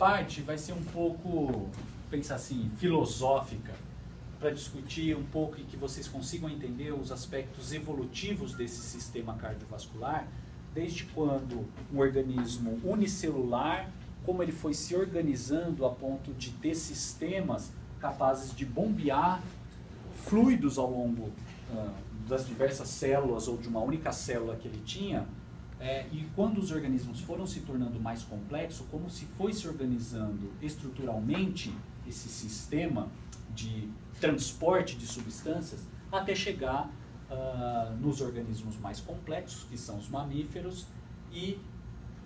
parte vai ser um pouco, pensar assim, filosófica, para discutir um pouco e que vocês consigam entender os aspectos evolutivos desse sistema cardiovascular, desde quando um organismo unicelular, como ele foi se organizando a ponto de ter sistemas capazes de bombear fluidos ao longo das diversas células ou de uma única célula que ele tinha, e quando os organismos foram se tornando mais complexos, como se foi se organizando estruturalmente esse sistema de transporte de substâncias, até chegar nos organismos mais complexos, que são os mamíferos, e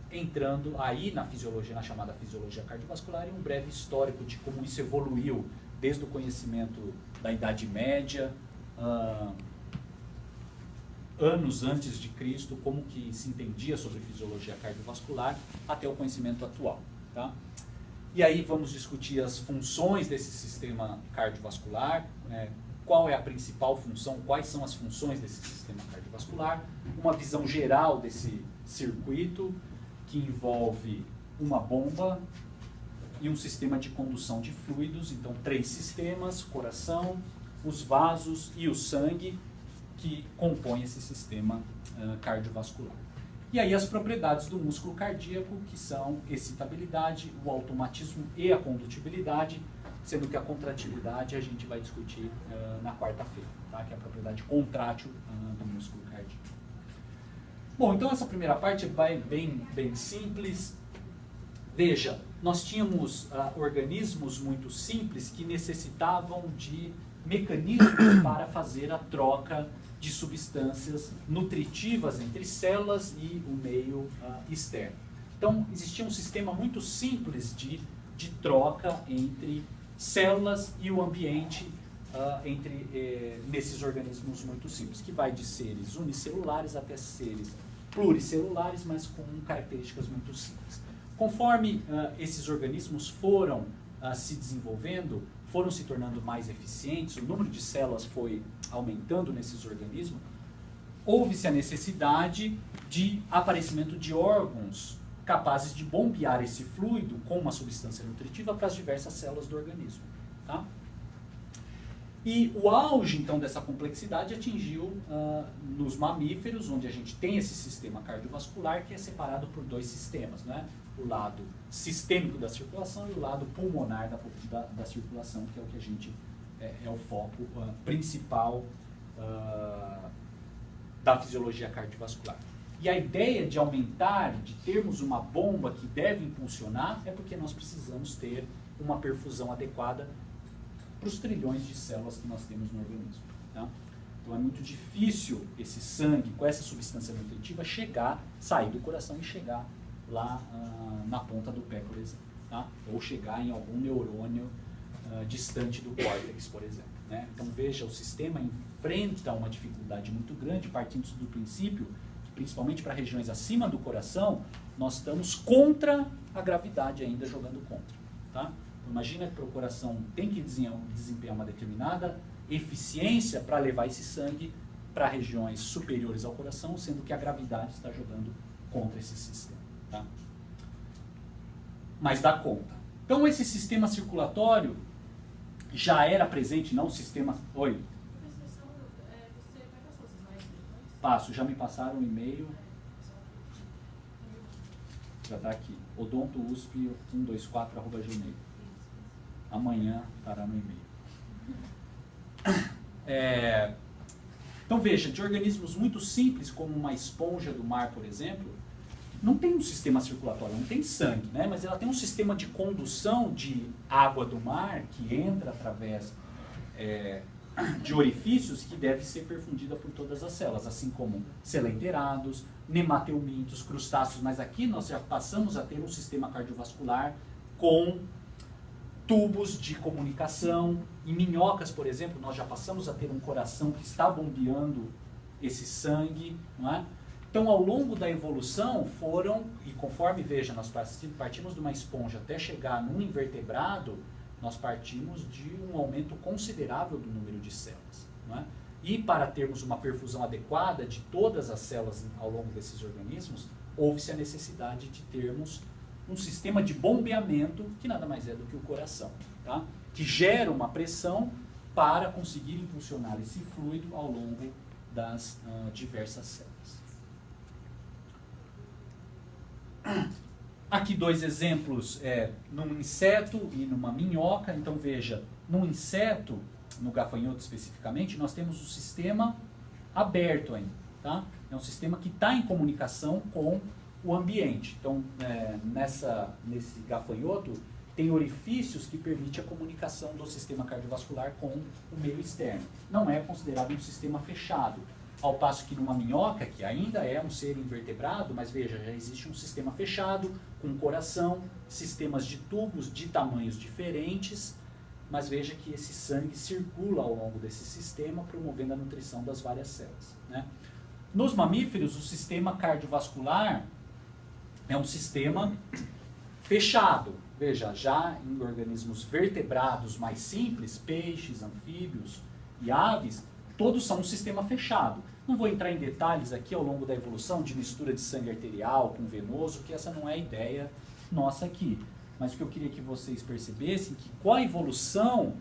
entrando aí na fisiologia, na chamada fisiologia cardiovascular, e um breve histórico de como isso evoluiu desde o conhecimento da Idade Média, anos antes de Cristo, como que se entendia sobre fisiologia cardiovascular, até o conhecimento atual. Tá? E aí vamos discutir as funções desse sistema cardiovascular, qual é a principal função, quais são as funções desse sistema cardiovascular, uma visão geral desse circuito, que envolve uma bomba e um sistema de condução de fluidos, então 3 sistemas, coração, os vasos e o sangue, que compõem esse sistema cardiovascular. E aí as propriedades do músculo cardíaco, que são excitabilidade, o automatismo e a condutibilidade, sendo que a contratibilidade a gente vai discutir na quarta-feira, tá? Que é a propriedade contrátil do músculo cardíaco. Bom, então essa primeira parte é bem simples. Veja, nós tínhamos organismos muito simples que necessitavam de mecanismos para fazer a troca de substâncias nutritivas entre células e o meio externo. Então, existia um sistema muito simples de troca entre células e o ambiente nesses organismos muito simples, que vai de seres unicelulares até seres pluricelulares, mas com características muito simples. Conforme esses organismos foram se desenvolvendo, foram se tornando mais eficientes, o número de células foi aumentando nesses organismos, houve-se a necessidade de aparecimento de órgãos capazes de bombear esse fluido com uma substância nutritiva para as diversas células do organismo. Tá? E o auge, então, dessa complexidade atingiu nos mamíferos, onde a gente tem esse sistema cardiovascular que é separado por 2 sistemas, né? O lado sistêmico da circulação e o lado pulmonar da circulação, que é o que a gente é o foco principal da fisiologia cardiovascular. E a ideia de aumentar, de termos uma bomba que deve impulsionar, é porque nós precisamos ter uma perfusão adequada para os trilhões de células que nós temos no organismo. Tá? Então é muito difícil esse sangue, com essa substância nutritiva, sair do coração e chegar lá na ponta do pé, por exemplo. Tá? Ou chegar em algum neurônio distante do córtex, por exemplo. Né? Então veja, o sistema enfrenta uma dificuldade muito grande, partindo do princípio que, principalmente para regiões acima do coração, nós estamos contra a gravidade ainda, jogando contra. Tá? Então, imagina que o coração tem que desempenhar uma determinada eficiência para levar esse sangue para regiões superiores ao coração, sendo que a gravidade está jogando contra esse sistema. Tá? Mas dá conta. Então esse sistema circulatório já era presente, não o sistema... Oi? Você vai passar os slides depois? Passo, já me passaram o e-mail. Já está aqui. odontousp124@gmail. Amanhã estará no e-mail. Então veja, de organismos muito simples, como uma esponja do mar, por exemplo, não tem um sistema circulatório, não tem sangue, né? Mas ela tem um sistema de condução de água do mar que entra através de orifícios que deve ser perfundida por todas as células, assim como selenterados, nemateumintos, crustáceos, mas aqui nós já passamos a ter um sistema cardiovascular com tubos de comunicação. Em minhocas, por exemplo, nós já passamos a ter um coração que está bombeando esse sangue, não é? Então, ao longo da evolução, e conforme, veja, nós partimos de uma esponja até chegar num invertebrado, nós partimos de um aumento considerável do número de células. Não é? E para termos uma perfusão adequada de todas as células ao longo desses organismos, houve-se a necessidade de termos um sistema de bombeamento, que nada mais é do que o coração, tá? Que gera uma pressão para conseguir impulsionar esse fluido ao longo das diversas células. Aqui dois exemplos, num inseto e numa minhoca. Então veja, num inseto, no gafanhoto especificamente, nós temos o sistema aberto ainda, tá? É um sistema que está em comunicação com o ambiente. Então, nesse gafanhoto, tem orifícios que permitem a comunicação do sistema cardiovascular com o meio externo. Não é considerado um sistema fechado. Ao passo que numa minhoca, que ainda é um ser invertebrado, mas veja, já existe um sistema fechado, com coração, sistemas de tubos de tamanhos diferentes, mas veja que esse sangue circula ao longo desse sistema, promovendo a nutrição das várias células, né? Nos mamíferos, o sistema cardiovascular é um sistema fechado. Veja, já em organismos vertebrados mais simples, peixes, anfíbios e aves, todos são um sistema fechado. Não vou entrar em detalhes aqui ao longo da evolução de mistura de sangue arterial com venoso, que essa não é a ideia nossa aqui. Mas o que eu queria que vocês percebessem que com a evolução,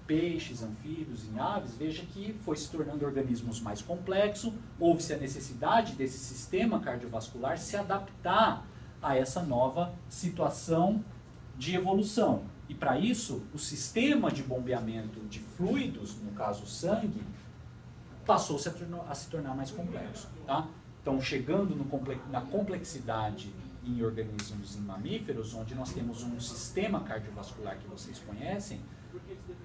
peixes, anfíbios e aves, veja que foi se tornando organismos mais complexos, houve-se a necessidade desse sistema cardiovascular se adaptar a essa nova situação de evolução. E para isso, o sistema de bombeamento de fluidos, no caso o sangue, passou-se a se tornar mais complexo, tá? Então, chegando na complexidade em organismos em mamíferos, onde nós temos um sistema cardiovascular que vocês conhecem,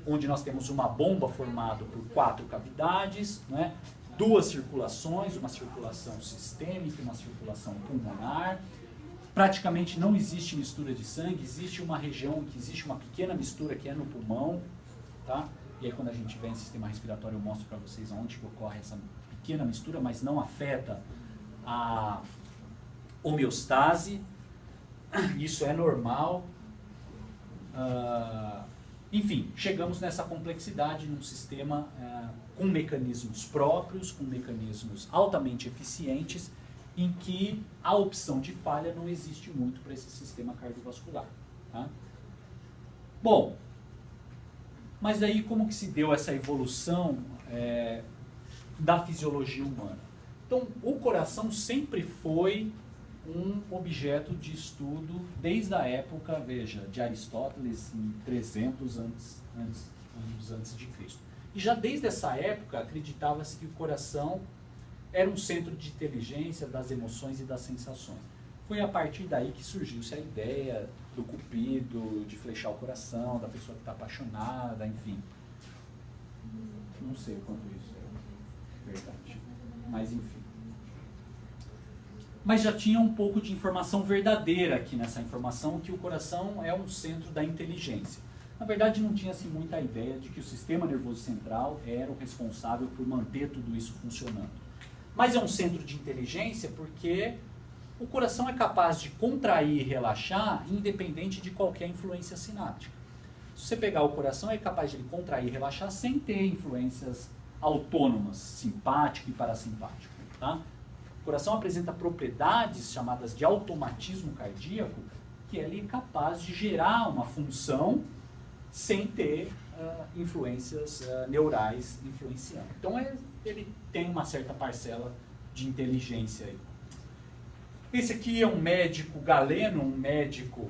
onde nós temos uma bomba formada por 4 cavidades, né? 2 circulações, uma circulação sistêmica e uma circulação pulmonar. Praticamente não existe mistura de sangue, existe uma região que existe uma pequena mistura que é no pulmão, tá? E aí quando a gente tiver em sistema respiratório eu mostro para vocês onde que ocorre essa pequena mistura, mas não afeta a homeostase, isso é normal. Enfim, chegamos nessa complexidade num sistema com mecanismos próprios, com mecanismos altamente eficientes, em que a opção de falha não existe muito para esse sistema cardiovascular, tá? Bom, mas aí como que se deu essa evolução da fisiologia humana? Então, o coração sempre foi um objeto de estudo desde a época, veja, de Aristóteles, em 300 anos antes de Cristo. E já desde essa época acreditava-se que o coração era um centro de inteligência das emoções e das sensações. Foi a partir daí que surgiu-se a ideia do cupido, de flechar o coração, da pessoa que está apaixonada, enfim. Não sei quanto isso é verdade, mas enfim. Mas já tinha um pouco de informação verdadeira aqui nessa informação, que o coração é um centro da inteligência. Na verdade, não tinha-se muita ideia de que o sistema nervoso central era o responsável por manter tudo isso funcionando. Mas é um centro de inteligência porque o coração é capaz de contrair e relaxar independente de qualquer influência sináptica. Se você pegar o coração, é capaz de ele contrair e relaxar sem ter influências autônomas, simpático e parasimpático, tá? O coração apresenta propriedades chamadas de automatismo cardíaco, que ele é capaz de gerar uma função sem ter influências neurais influenciando. Então ele tem uma certa parcela de inteligência aí. Esse aqui é um médico galeno, um médico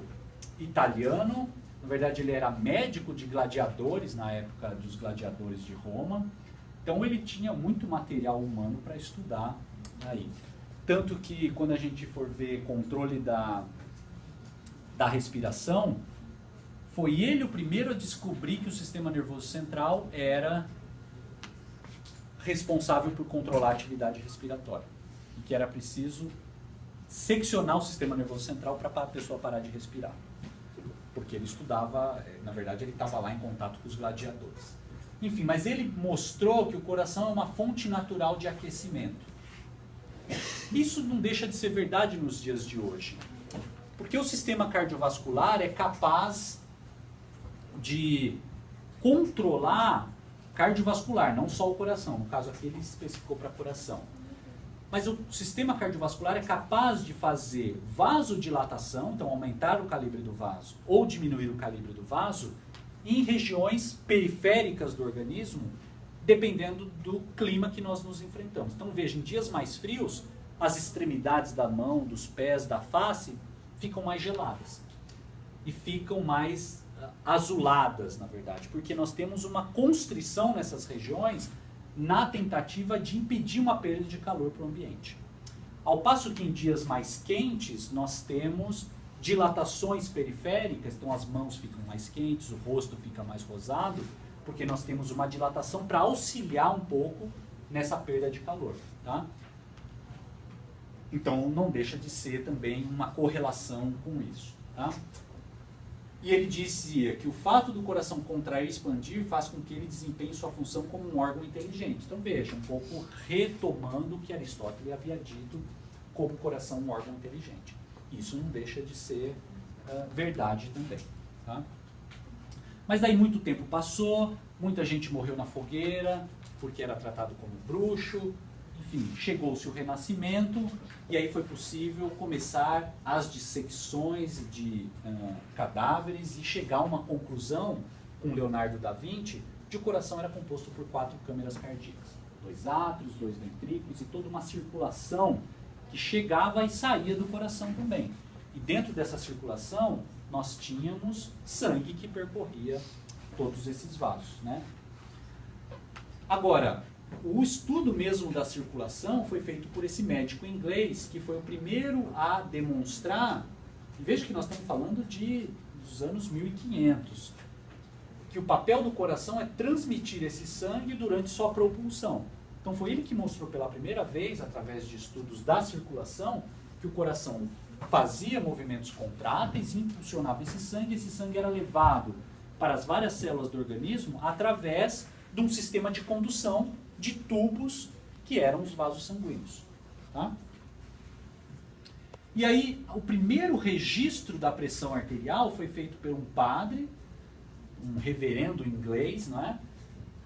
italiano. Na verdade, ele era médico de gladiadores na época dos gladiadores de Roma. Então ele tinha muito material humano para estudar aí. Tanto que quando a gente for ver controle da respiração, foi ele o primeiro a descobrir que o sistema nervoso central era responsável por controlar a atividade respiratória. E que era preciso seccionar o sistema nervoso central para a pessoa parar de respirar. Porque ele estudava, na verdade ele estava lá em contato com os gladiadores. Enfim, mas ele mostrou que o coração é uma fonte natural de aquecimento. Isso não deixa de ser verdade nos dias de hoje. Porque o sistema cardiovascular é capaz de controlar cardiovascular, não só o coração. No caso aqui ele especificou para coração. Mas o sistema cardiovascular é capaz de fazer vasodilatação, então aumentar o calibre do vaso, ou diminuir o calibre do vaso, em regiões periféricas do organismo, dependendo do clima que nós nos enfrentamos. Então veja, em dias mais frios, as extremidades da mão, dos pés, da face, ficam mais geladas. E ficam mais azuladas, na verdade, porque nós temos uma constrição nessas regiões na tentativa de impedir uma perda de calor para o ambiente. Ao passo que em dias mais quentes, nós temos dilatações periféricas, então as mãos ficam mais quentes, o rosto fica mais rosado, porque nós temos uma dilatação para auxiliar um pouco nessa perda de calor. Tá? Então não deixa de ser também uma correlação com isso. Tá? E ele dizia que o fato do coração contrair e expandir faz com que ele desempenhe sua função como um órgão inteligente. Então veja, um pouco retomando o que Aristóteles havia dito como o coração um órgão inteligente. Isso não deixa de ser verdade também. Tá? Mas daí muito tempo passou, muita gente morreu na fogueira, porque era tratado como bruxo. Enfim, chegou-se o Renascimento e aí foi possível começar as dissecções de cadáveres e chegar a uma conclusão com Leonardo da Vinci de que o coração era composto por 4 câmeras cardíacas. 2 átrios, 2 ventrículos e toda uma circulação que chegava e saía do coração também. E dentro dessa circulação nós tínhamos sangue que percorria todos esses vasos. Né? Agora, o estudo mesmo da circulação foi feito por esse médico inglês, que foi o primeiro a demonstrar, e veja que nós estamos falando dos anos 1500, que o papel do coração é transmitir esse sangue durante sua propulsão. Então foi ele que mostrou pela primeira vez, através de estudos da circulação, que o coração fazia movimentos contráteis e impulsionava esse sangue era levado para as várias células do organismo através de um sistema de condução de tubos que eram os vasos sanguíneos. Tá? E aí, o primeiro registro da pressão arterial foi feito por um padre, um reverendo inglês, não é?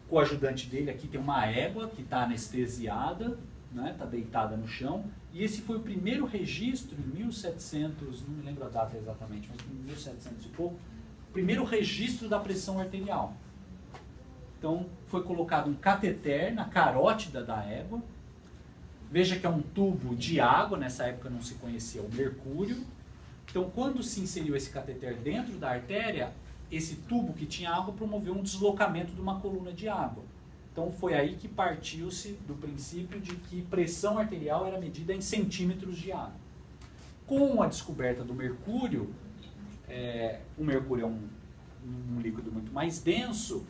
O coadjudante dele aqui tem uma égua que está anestesiada, né? Está deitada no chão, e esse foi o primeiro registro em 1700, não me lembro a data exatamente, mas em 1700 e pouco, o primeiro registro da pressão arterial. Então, foi colocado um cateter na carótida da égua. Veja que é um tubo de água, nessa época não se conhecia o mercúrio. Então, quando se inseriu esse cateter dentro da artéria, esse tubo que tinha água promoveu um deslocamento de uma coluna de água. Então, foi aí que partiu-se do princípio de que pressão arterial era medida em centímetros de água. Com a descoberta do mercúrio, o mercúrio é um líquido muito mais denso,